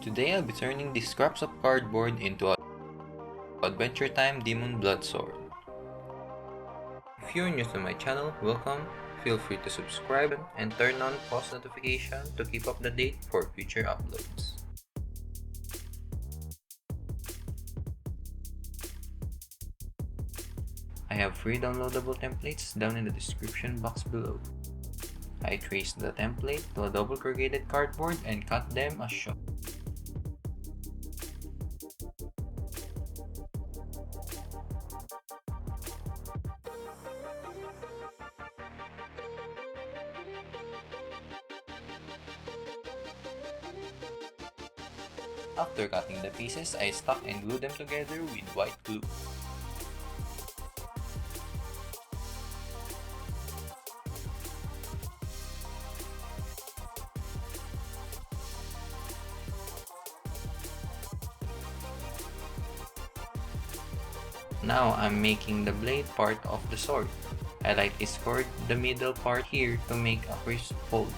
Today I'll be turning these scraps of cardboard into a Adventure Time Demon Blood Sword. If you're new to my channel, welcome. Feel free to subscribe and turn on post notification to keep up the date for future uploads. I have free downloadable templates down in the description box below. I traced the template to a double corrugated cardboard and cut them as shown. After cutting the pieces, I stuck and glued them together with white glue. Now I'm making the blade part of the sword. I lightly scored the middle part here to make a crisp fold.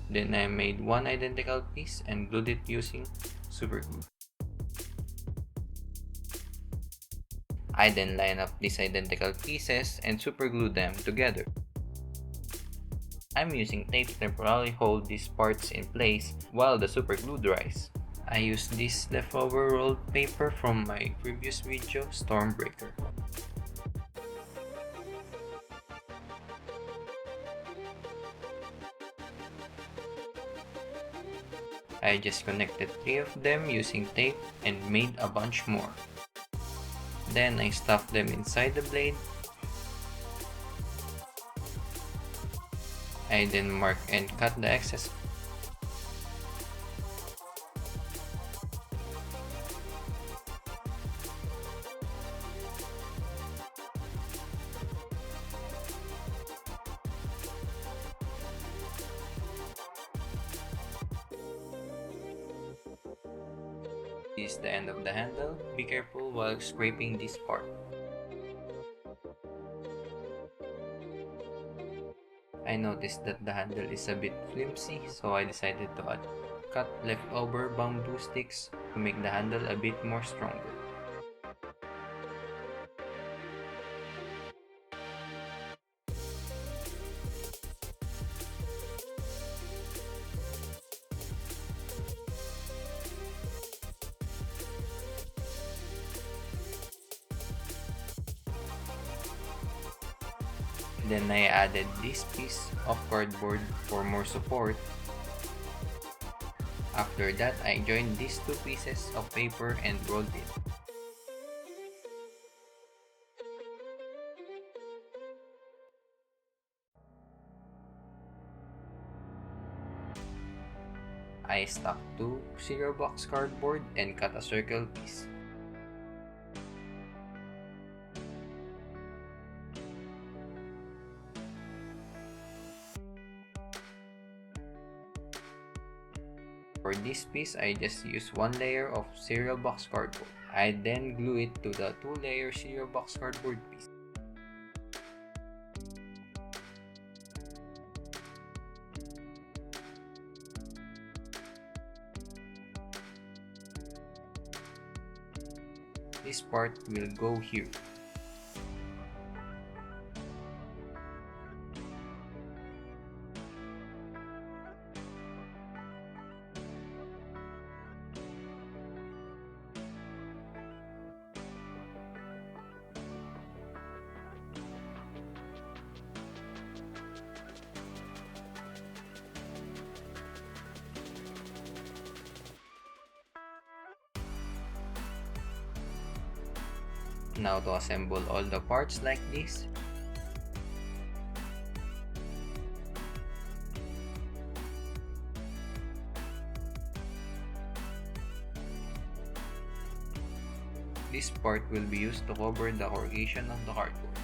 Then I made one identical piece and glued it using super glue. I then line up these identical pieces and super glue them together. I'm using tape to temporarily hold these parts in place while the super glue dries. I used this leftover rolled paper from my previous video, Stormbreaker. I just connected 3 of them using tape and made a bunch more. Then I stuffed them inside the blade. I then mark and cut the excess. This is the end of the handle. Be careful while scraping this part. I noticed that the handle is a bit flimsy, so I decided to cut leftover bamboo sticks to make the handle a bit more stronger. Then I added this piece of cardboard for more support. After that, I joined these 2 pieces of paper and rolled it. I stuck 2 cereal box cardboard and cut a circle piece. For this piece, I just used 1 layer of cereal box cardboard. I then glue it to the 2-layer cereal box cardboard piece. This part will go here. Now to assemble all the parts like this. This part will be used to cover the corrugation of the cardboard.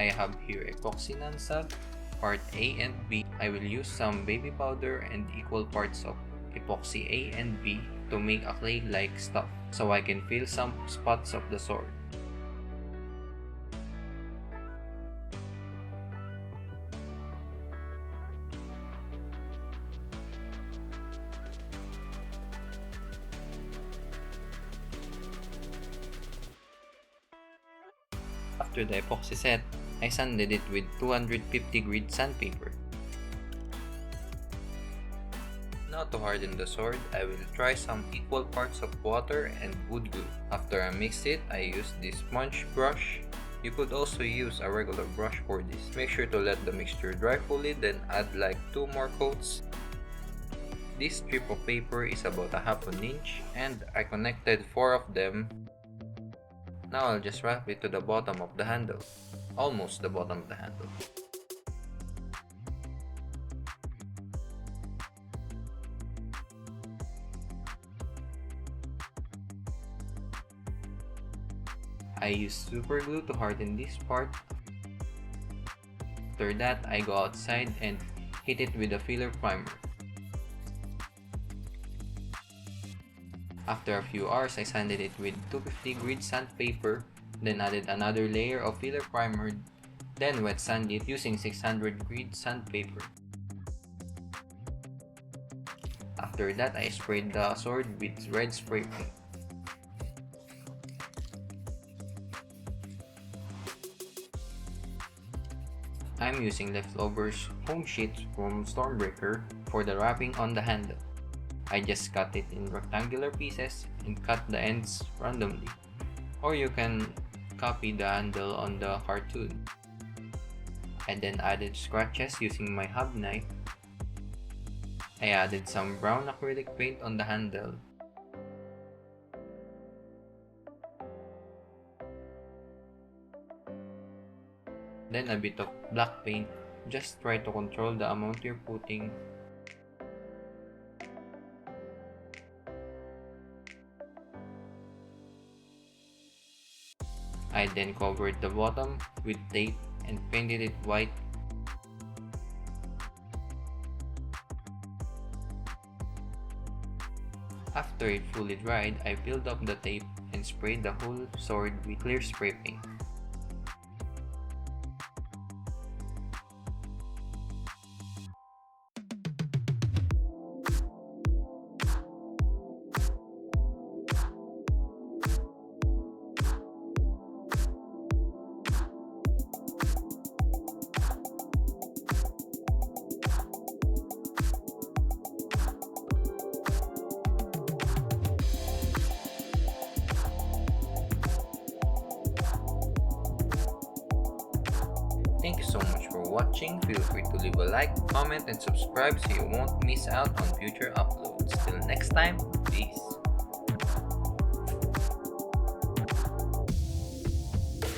I have here epoxy non-sub, part A and B. I will use some baby powder and equal parts of epoxy A and B to make a clay-like stuff so I can fill some spots of the sword. After the epoxy set, I sanded it with 250 grit sandpaper. Now to harden the sword, I will try some equal parts of water and wood glue. After I mix it, I use this sponge brush. You could also use a regular brush for this. Make sure to let the mixture dry fully, then add like 2 more coats. This strip of paper is about a half an inch and I connected 4 of them. Now I'll just wrap it to the bottom of the handle, almost the bottom of the handle. I use super glue to harden this part. After that, I go outside and hit it with a filler primer. After a few hours, I sanded it with 250 grit sandpaper, then added another layer of filler primer, then wet sand it using 600 grit sandpaper. After that, I sprayed the sword with red spray paint. I'm using leftovers foam sheets from Stormbreaker for the wrapping on the handle. I just cut it in rectangular pieces and cut the ends randomly. Or you can copy the handle on the cartoon. I then added scratches using my hub knife. I added some brown acrylic paint on the handle. Then a bit of black paint. Just try to control the amount you're putting. I then covered the bottom with tape and painted it white. After it fully dried, I peeled off the tape and sprayed the whole sword with clear spray paint. Thank you so much for watching. Feel free to leave a like, comment, and subscribe so you won't miss out on future uploads. Till next time, peace.